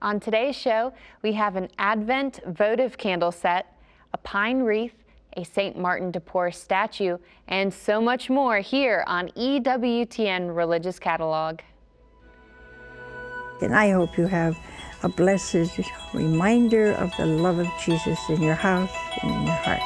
On today's show, we have an Advent votive candle set, a pine wreath, a St. Martin de Porres statue, and so much more here on EWTN Religious Catalog. And I hope you have a blessed reminder of the love of Jesus in your house and in your heart.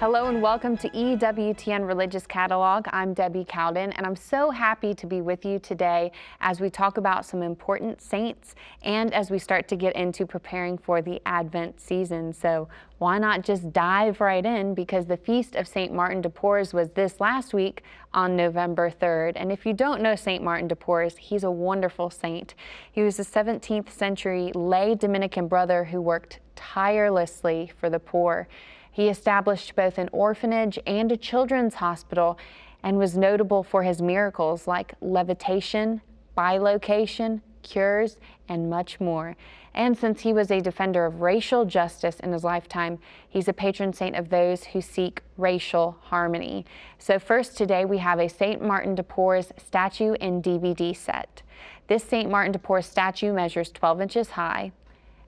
Hello and welcome to EWTN Religious Catalog. I'm Debbie Cowden, and I'm so happy to be with you today as we talk about some important saints and as we start to get into preparing for the Advent season. So why not just dive right in, because the Feast of St. Martin de Porres was this last week on November 3rd. And if you don't know St. Martin de Porres, he's a wonderful saint. He was a 17th century lay Dominican brother who worked tirelessly for the poor. He established both an orphanage and a children's hospital and was notable for his miracles like levitation, bilocation, cures, and much more. And since he was a defender of racial justice in his lifetime, he's a patron saint of those who seek racial harmony. So first today we have a St. Martin de Porres statue and DVD set. This St. Martin de Porres statue measures 12 inches high,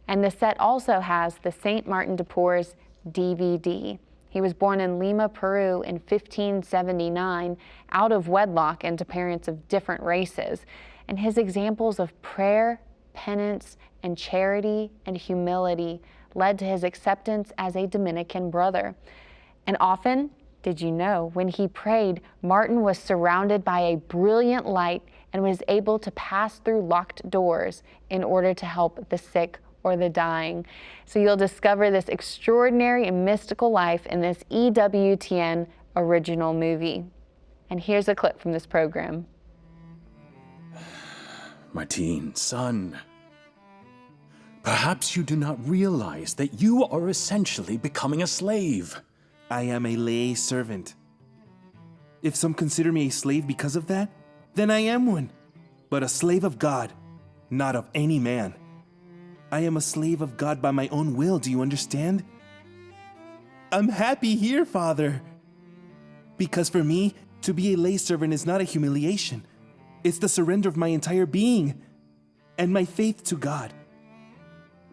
and the set also has the St. Martin de Porres DVD. He was born in Lima, Peru in 1579 out of wedlock and to parents of different races. And his examples of prayer, penance, and charity and humility led to his acceptance as a Dominican brother. And often, did you know, when he prayed, Martin was surrounded by a brilliant light and was able to pass through locked doors in order to help the sick or the dying. So you'll discover this extraordinary and mystical life in this EWTN original movie. And here's a clip from this program. Martin, son, perhaps you do not realize that you are essentially becoming a slave. I am a lay servant. If some consider me a slave because of that, then I am one, but a slave of God, not of any man. I am a slave of God by my own will, do you understand? I'm happy here, Father. Because for me, to be a lay servant is not a humiliation. It's the surrender of my entire being and my faith to God.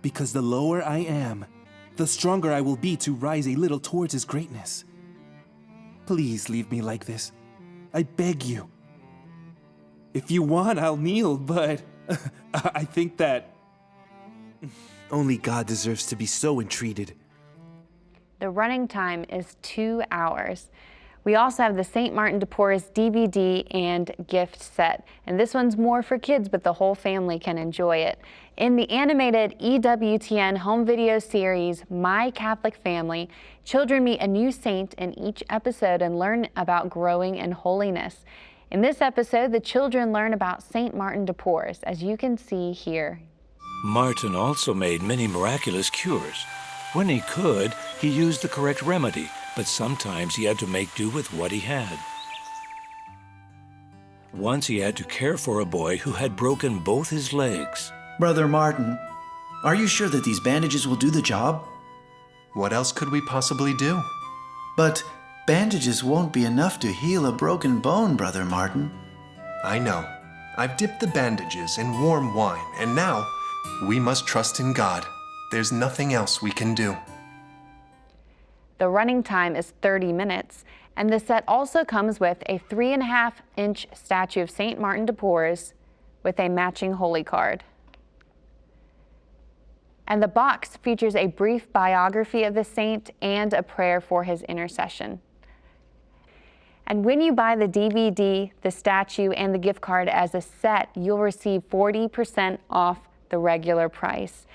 Because the lower I am, the stronger I will be to rise a little towards His greatness. Please leave me like this. I beg you. If you want, I'll kneel, but I think that only God deserves to be so entreated. The running time is 2 hours. We also have the St. Martin de Porres DVD and gift set. And this one's more for kids, but the whole family can enjoy it. In the animated EWTN home video series, My Catholic Family, children meet a new saint in each episode and learn about growing in holiness. In this episode, the children learn about St. Martin de Porres, as you can see here. Martin also made many miraculous cures. When he could, he used the correct remedy, but sometimes he had to make do with what he had. Once he had to care for a boy who had broken both his legs. Brother Martin, are you sure that these bandages will do the job? What else could we possibly do? But bandages won't be enough to heal a broken bone, Brother Martin. I know. I've dipped the bandages in warm wine, and now we must trust in God. There's nothing else we can do. The running time is 30 minutes, and the set also comes with a 3.5-inch statue of St. Martin de Porres with a matching holy card. And the box features a brief biography of the saint and a prayer for his intercession. And when you buy the DVD, the statue, and the gift card as a set, you'll receive 40% off the regular price.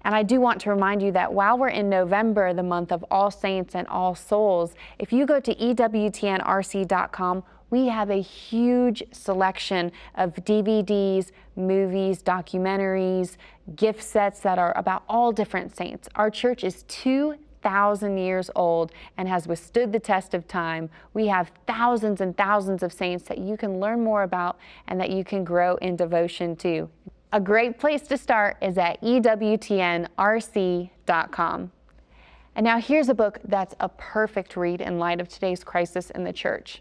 And I do want to remind you that while we're in November, the month of All Saints and All Souls, if you go to EWTNRC.com, we have a huge selection of DVDs, movies, documentaries, gift sets that are about all different saints. Our church is 2,000 years old and has withstood the test of time. We have thousands and thousands of saints that you can learn more about and that you can grow in devotion to. A great place to start is at EWTNRC.com. And now here's a book that's a perfect read in light of today's crisis in the church.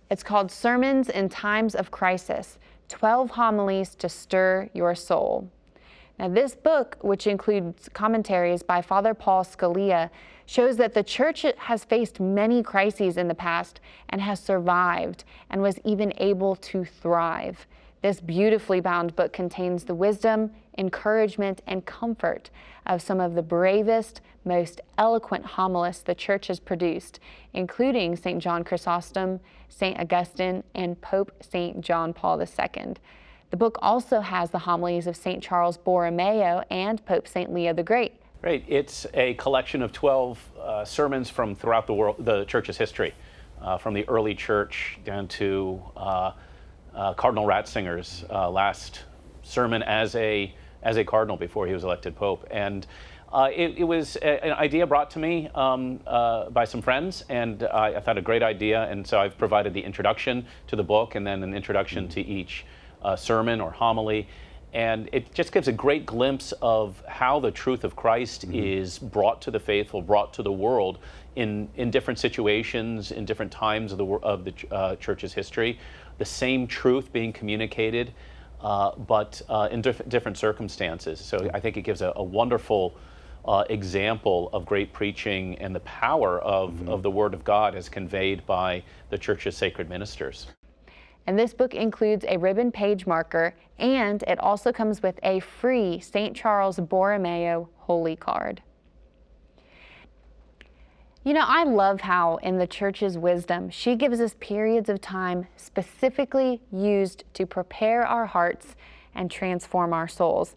It's called Sermons in Times of Crisis, 12 Homilies to Stir Your Soul. Now, this book, which includes commentaries by Father Paul Scalia, shows that the church has faced many crises in the past and has survived and was even able to thrive. This beautifully bound book contains the wisdom, encouragement, and comfort of some of the bravest, most eloquent homilists the church has produced, including St. John Chrysostom, St. Augustine, and Pope St. John Paul II. The book also has the homilies of St. Charles Borromeo and Pope St. Leo the Great. Right. It's a collection of 12 sermons from throughout the world, the church's history, from the early church down to Cardinal Ratzinger's last sermon as a cardinal before he was elected pope. And it was an idea brought to me by some friends, and I thought a great idea. And so I've provided the introduction to the book and then an introduction to each sermon or homily. And it just gives a great glimpse of how the truth of Christ is brought to the faithful, brought to the world in different situations, in different times of the church's history. The same truth being communicated, but in different circumstances. So I think it gives a wonderful example of great preaching and the power of the Word of God as conveyed by the church's sacred ministers. And this book includes a ribbon page marker, and it also comes with a free St. Charles Borromeo Holy Card. You know, I love how in the church's wisdom, she gives us periods of time specifically used to prepare our hearts and transform our souls.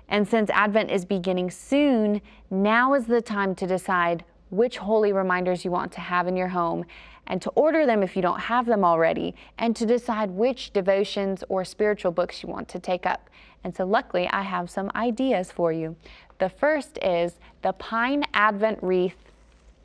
And since Advent is beginning soon, now is the time to decide which holy reminders you want to have in your home, and to order them if you don't have them already, and to decide which devotions or spiritual books you want to take up. And so luckily, I have some ideas for you. The first is the Pine Advent Wreath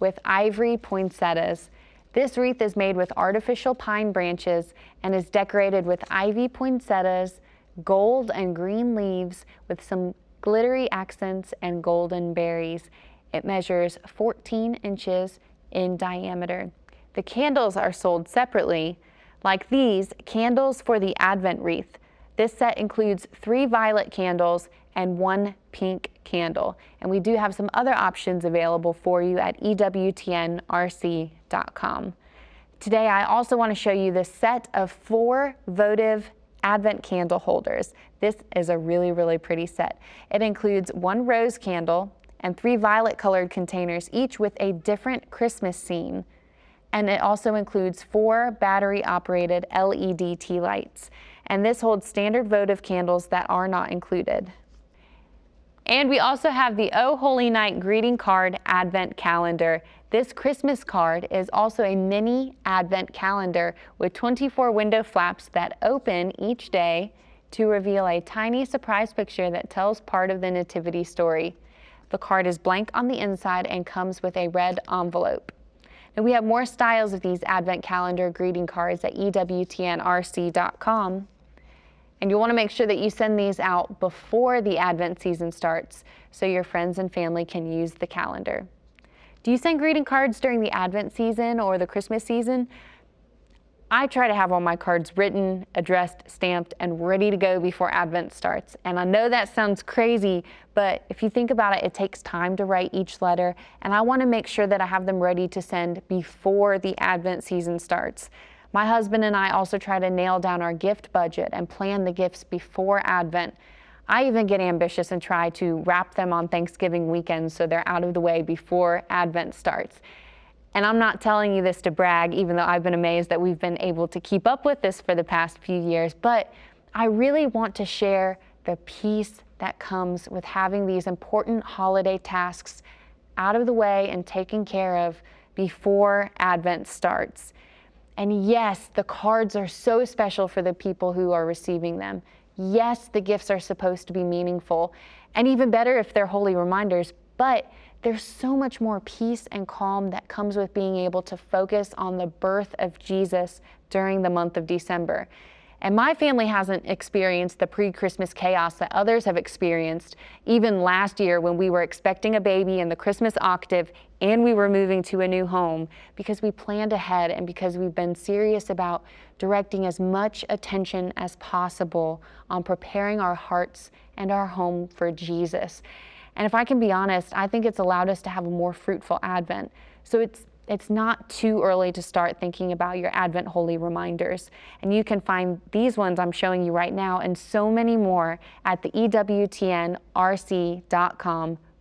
with ivory poinsettias. This wreath is made with artificial pine branches and is decorated with ivy poinsettias, gold and green leaves with some glittery accents and golden berries. It measures 14 inches in diameter. The candles are sold separately, like these, Candles for the Advent Wreath. This set includes 3 violet candles and 1 pink candle. And we do have some other options available for you at EWTNRC.com. Today, I also want to show you the set of 4 votive Advent candle holders. This is a really, really pretty set. It includes 1 rose candle and 3 violet colored containers, each with a different Christmas scene. And it also includes 4 battery-operated LED tea lights. And this holds standard votive candles that are not included. And we also have the O Holy Night Greeting Card Advent Calendar. This Christmas card is also a mini Advent calendar with 24 window flaps that open each day to reveal a tiny surprise picture that tells part of the Nativity story. The card is blank on the inside and comes with a red envelope. And we have more styles of these Advent calendar greeting cards at EWTNRC.com. And you'll want to make sure that you send these out before the Advent season starts so your friends and family can use the calendar. Do you send greeting cards during the Advent season or the Christmas season? I try to have all my cards written, addressed, stamped, and ready to go before Advent starts. And I know that sounds crazy, but if you think about it, it takes time to write each letter, and I want to make sure that I have them ready to send before the Advent season starts. My husband and I also try to nail down our gift budget and plan the gifts before Advent. I even get ambitious and try to wrap them on Thanksgiving weekend so they're out of the way before Advent starts. And I'm not telling you this to brag, even though I've been amazed that we've been able to keep up with this for the past few years, but I really want to share the peace that comes with having these important holiday tasks out of the way and taken care of before Advent starts. And yes, the cards are so special for the people who are receiving them. Yes, the gifts are supposed to be meaningful, and even better if they're holy reminders, but there's so much more peace and calm that comes with being able to focus on the birth of Jesus during the month of December. And my family hasn't experienced the pre-Christmas chaos that others have experienced, even last year when we were expecting a baby in the Christmas octave and we were moving to a new home, because we planned ahead and because we've been serious about directing as much attention as possible on preparing our hearts and our home for Jesus. And if I can be honest, I think it's allowed us to have a more fruitful Advent. So it's not too early to start thinking about your Advent Holy Reminders. And you can find these ones I'm showing you right now and so many more at the EWTNRC.com.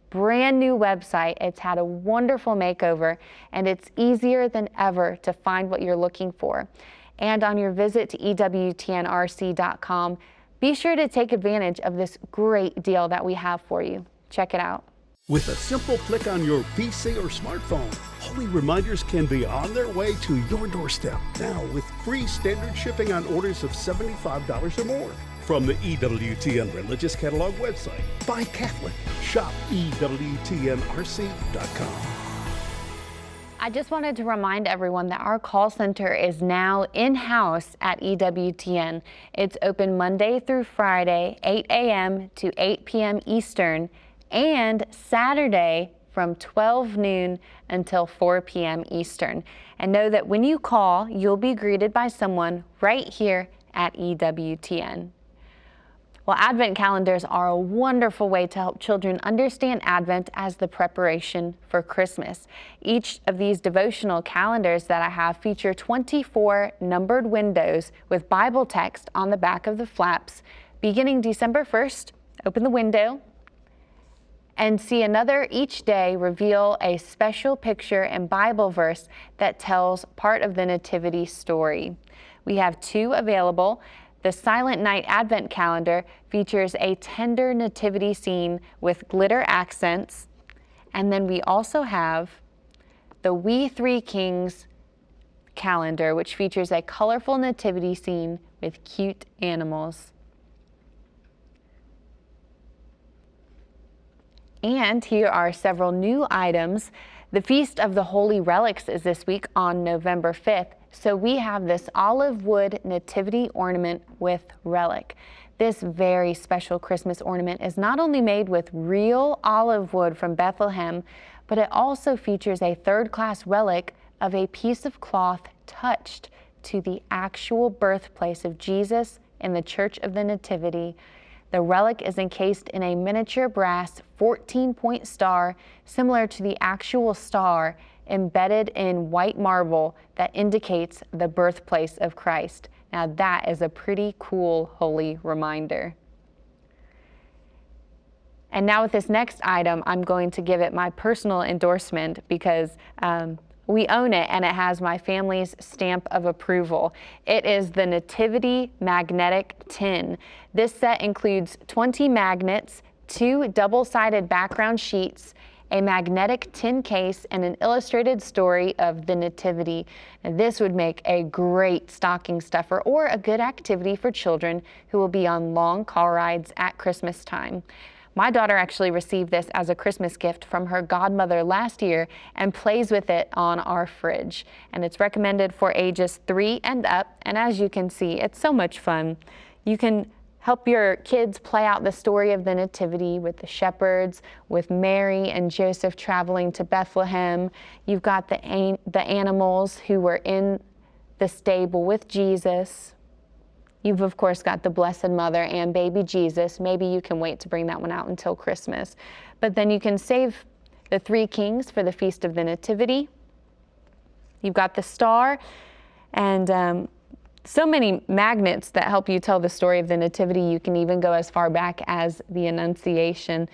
Brand new website. It's had a wonderful makeover and it's easier than ever to find what you're looking for. And on your visit to EWTNRC.com, be sure to take advantage of this great deal that we have for you. Check it out. With a simple click on your PC or smartphone, Holy Reminders can be on their way to your doorstep now with free standard shipping on orders of $75 or more. From the EWTN Religious Catalog website, buy Catholic, shop EWTNRC.com. I just wanted to remind everyone that our call center is now in-house at EWTN. It's open Monday through Friday, 8 a.m. to 8 p.m. Eastern, and Saturday from 12 noon until 4 p.m. Eastern. And know that when you call, you'll be greeted by someone right here at EWTN. Well, Advent calendars are a wonderful way to help children understand Advent as the preparation for Christmas. Each of these devotional calendars that I have feature 24 numbered windows with Bible text on the back of the flaps. Beginning December 1st, open the window and see another each day reveal a special picture and Bible verse that tells part of the Nativity story. We have two available. The Silent Night Advent Calendar features a tender nativity scene with glitter accents. And then we also have the We Three Kings Calendar, which features a colorful nativity scene with cute animals. And here are several new items. The Feast of the Holy Relics is this week on November 5th. So we have this olive wood nativity ornament with relic. This very special Christmas ornament is not only made with real olive wood from Bethlehem, but it also features a third-class relic of a piece of cloth touched to the actual birthplace of Jesus in the Church of the Nativity. The relic is encased in a miniature brass 14-point star, similar to the actual star, embedded in white marble that indicates the birthplace of Christ. Now that is a pretty cool holy reminder. And now with this next item, I'm going to give it my personal endorsement because we own it and it has my family's stamp of approval. It is the Nativity Magnetic Tin. This set includes 20 magnets, 2 double-sided background sheets, a magnetic tin case, and an illustrated story of the Nativity. Now, this would make a great stocking stuffer or a good activity for children who will be on long car rides at Christmas time. My daughter actually received this as a Christmas gift from her godmother last year and plays with it on our fridge. And it's recommended for ages 3 and up. And as you can see, it's so much fun. You can help your kids play out the story of the Nativity with the shepherds, with Mary and Joseph traveling to Bethlehem. You've got the animals who were in the stable with Jesus. You've, of course, got the Blessed Mother and baby Jesus. Maybe you can wait to bring that one out until Christmas. But then you can save the 3 kings for the Feast of the Nativity. You've got the star and so many magnets that help you tell the story of the Nativity. You can even go as far back as the Annunciation.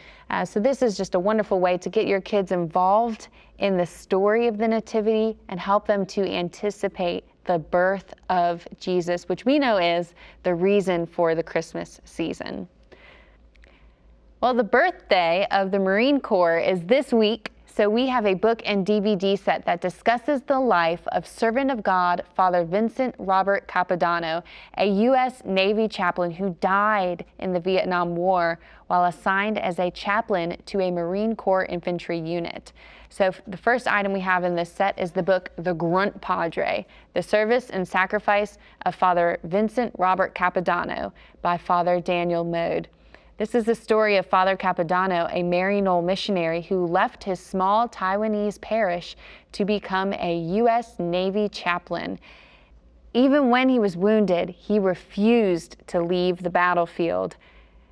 So this is just a wonderful way to get your kids involved in the story of the Nativity and help them to anticipate the birth of Jesus, which we know is the reason for the Christmas season. Well, the birthday of the Marine Corps is this week, so we have a book and DVD set that discusses the life of servant of God, Father Vincent Robert Capodanno, a U.S. Navy chaplain who died in the Vietnam War while assigned as a chaplain to a Marine Corps infantry unit. So the first item we have in this set is the book, The Grunt Padre, The Service and Sacrifice of Father Vincent Robert Capodanno by Father Daniel Mode. This is the story of Father Capodanno, a Maryknoll missionary who left his small Taiwanese parish to become a U.S. Navy chaplain. Even when he was wounded, he refused to leave the battlefield.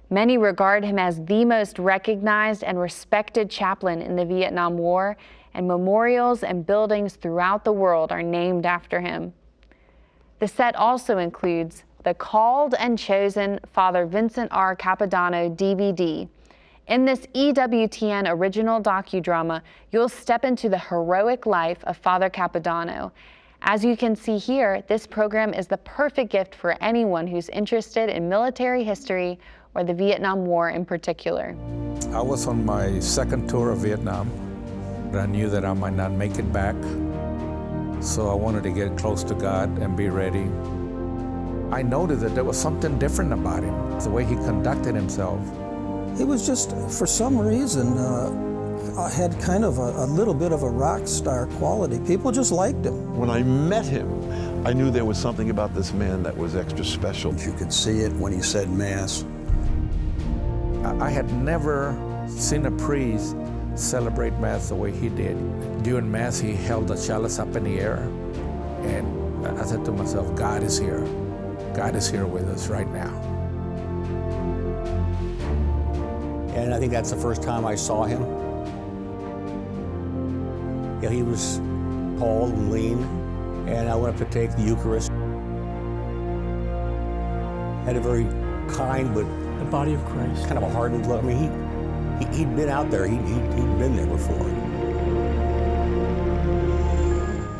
Many regard him as the most recognized and respected chaplain in the Vietnam War, and memorials and buildings throughout the world are named after him. The set also includes the Called and Chosen Father Vincent R. Capodanno DVD. In this EWTN original docudrama, you'll step into the heroic life of Father Capodanno. As you can see here, this program is the perfect gift for anyone who's interested in military history or the Vietnam War in particular. I was on my second tour of Vietnam, but I knew that I might not make it back. So I wanted to get close to God and be ready. I noticed that there was something different about him, the way he conducted himself. He was just, for some reason, had kind of a little bit of a rock star quality. People just liked him. When I met him, I knew there was something about this man that was extra special. You could see it when he said Mass. I had never seen a priest celebrate Mass the way he did. During Mass, he held the chalice up in the air, and I said to myself, God is here. God is here with us right now. And I think that's the first time I saw him. Yeah, he was tall and lean, and I went up to take the Eucharist. Had a very kind, but the body of Christ. Kind of a hardened look. I mean, he'd been out there. He'd been there before.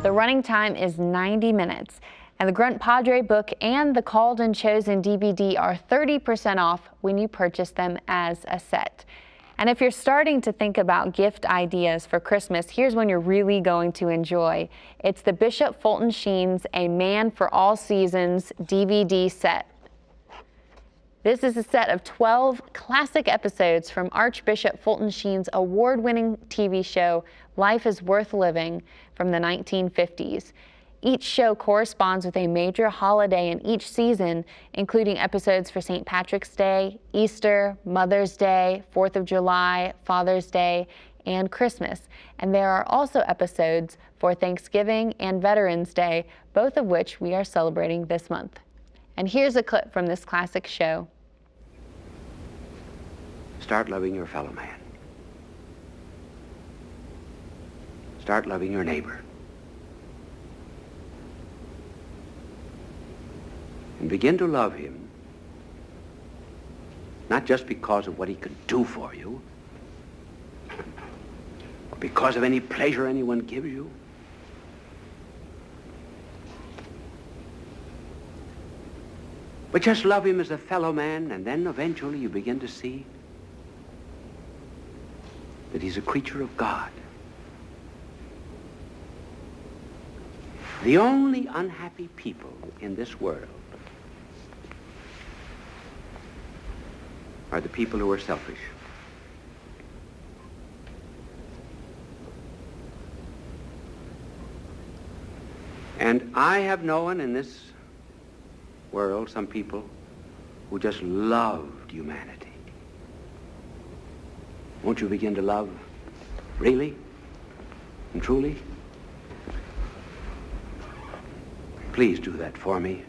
The running time is 90 minutes. And the Grunt Padre book and the Called and Chosen DVD are 30% off when you purchase them as a set. And if you're starting to think about gift ideas for Christmas, here's one you're really going to enjoy. It's the Bishop Fulton Sheen's A Man for All Seasons DVD set. This is a set of 12 classic episodes from Archbishop Fulton Sheen's award-winning TV show, Life is Worth Living, from the 1950s. Each show corresponds with a major holiday in each season, including episodes for St. Patrick's Day, Easter, Mother's Day, 4th of July, Father's Day, and Christmas. And there are also episodes for Thanksgiving and Veterans Day, both of which we are celebrating this month. And here's a clip from this classic show. Start loving your fellow man. Start loving your neighbor. And begin to love him, not just because of what he can do for you, or because of any pleasure anyone gives you, but just love him as a fellow man, and then eventually you begin to see that he's a creature of God. The only unhappy people in this world are the people who are selfish. And I have known in this world some people who just loved humanity. Won't you begin to love really and truly? Please do that for me.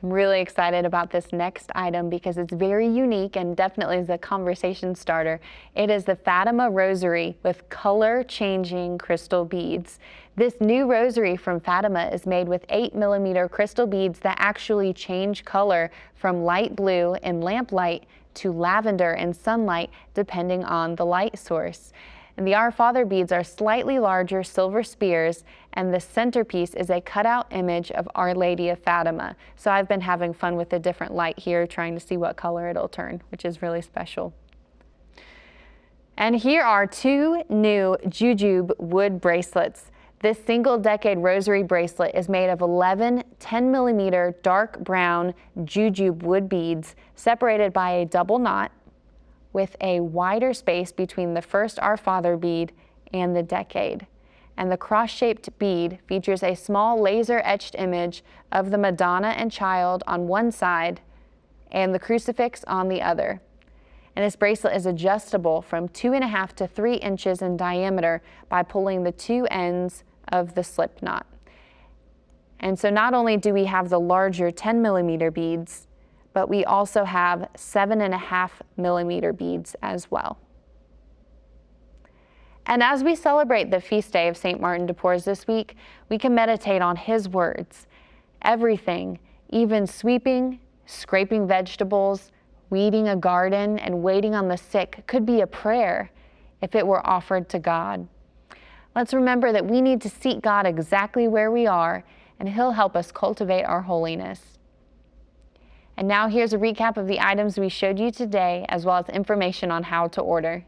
I'm really excited about this next item because it's very unique and definitely is a conversation starter. It is the Fatima Rosary with color-changing crystal beads. This new rosary from Fatima is made with 8mm crystal beads that actually change color from light blue in lamplight to lavender in sunlight, depending on the light source. And the Our Father beads are slightly larger silver spears, and the centerpiece is a cutout image of Our Lady of Fatima. So I've been having fun with the different light here, trying to see what color it'll turn, which is really special. And here are two new jujube wood bracelets. This single-decade rosary bracelet is made of 11 10mm dark brown jujube wood beads separated by a double knot with a wider space between the first Our Father bead and the decade. And the cross-shaped bead features a small laser-etched image of the Madonna and Child on one side and the crucifix on the other. And this bracelet is adjustable from 2.5 to 3 inches in diameter by pulling the two ends of the slip knot. And so not only do we have the larger 10 millimeter beads, but we also have 7.5 millimeter beads as well. And as we celebrate the feast day of St. Martin de Porres this week, we can meditate on his words. Everything, even sweeping, scraping vegetables, weeding a garden, and waiting on the sick could be a prayer if it were offered to God. Let's remember that we need to seek God exactly where we are, and He'll help us cultivate our holiness. And now here's a recap of the items we showed you today, as well as information on how to order.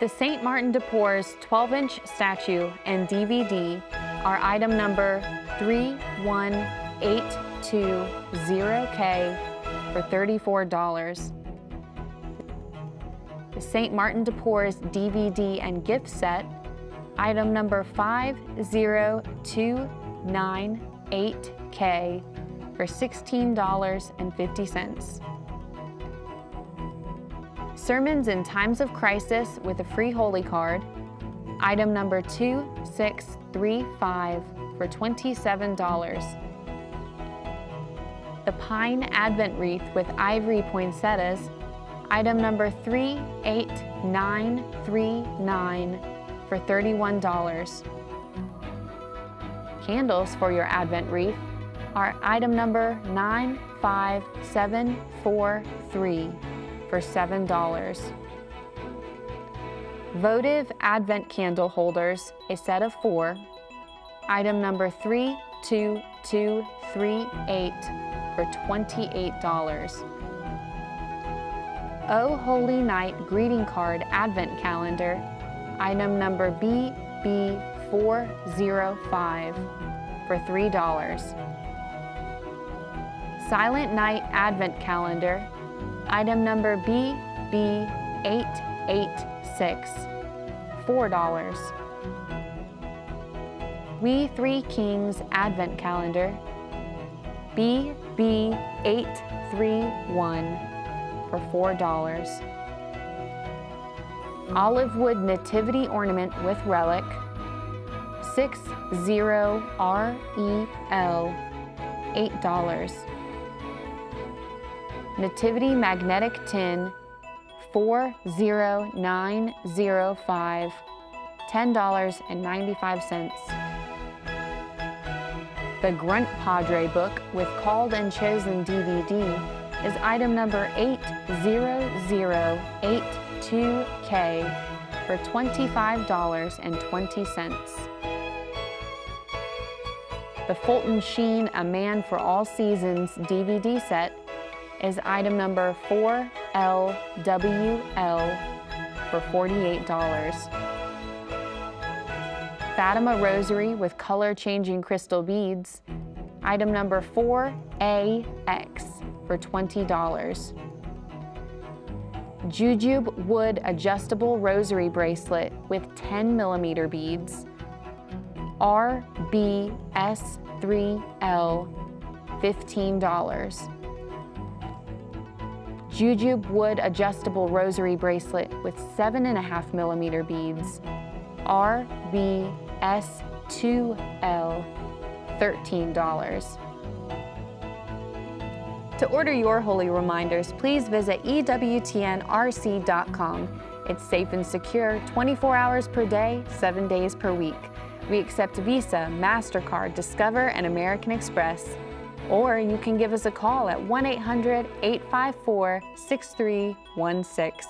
The St. Martin de Porres 12-inch statue and DVD are item number 31820K for $34. The St. Martin de Porres DVD and gift set, item number 50298K for $16.50. Sermons in Times of Crisis with a free holy card, item number 2635 for $27. The Pine Advent Wreath with ivory poinsettias, item number 38939 for $31. Candles for your Advent wreath are item number 95743 for $7. Votive Advent candle holders, a set of 4, item number 32238 for $28. Oh Holy Night greeting card Advent calendar, item number BB405 for $3. Silent Night Advent calendar, item number BB886, $4. We Three Kings Advent calendar, BB831 for $4. Olive wood nativity ornament with relic, 60REL, $8. Nativity magnetic tin, 40905, $10.95. The Grunt Padre book with Called and Chosen DVD is item number 80082K for $25.20. The Fulton Sheen A Man for All Seasons DVD set is item number 4LWL for $48. Fatima Rosary with color-changing crystal beads, item number 4AX for $20. Jujube wood adjustable rosary bracelet with 10 millimeter beads, RBS3L, $15. Jujube wood adjustable rosary bracelet with 7.5 millimeter beads, RBS2L, $13. To order your holy reminders, please visit EWTNRC.com. It's safe and secure 24 hours per day, 7 days per week. We accept Visa, MasterCard, Discover, and American Express. Or you can give us a call at 1-800-854-6316.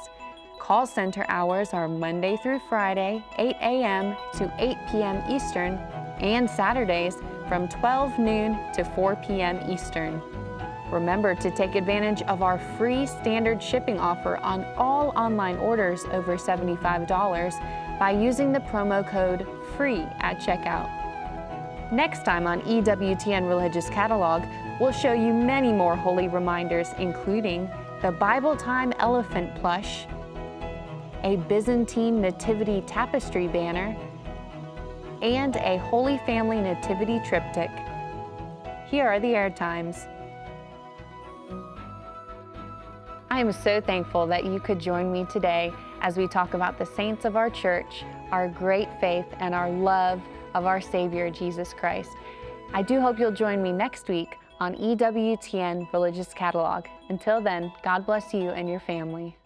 Call center hours are Monday through Friday, 8 a.m. to 8 p.m. Eastern, and Saturdays from 12 noon to 4 p.m. Eastern. Remember to take advantage of our free standard shipping offer on all online orders over $75 by using the promo code FREE at checkout. Next time on EWTN Religious Catalog, we'll show you many more holy reminders, including the Bible Time Elephant Plush, a Byzantine Nativity tapestry banner, and a Holy Family Nativity triptych. Here are the air times. I am so thankful that you could join me today as we talk about the saints of our church, our great faith, and our love of our Savior, Jesus Christ. I do hope you'll join me next week on EWTN Religious Catalog. Until then, God bless you and your family.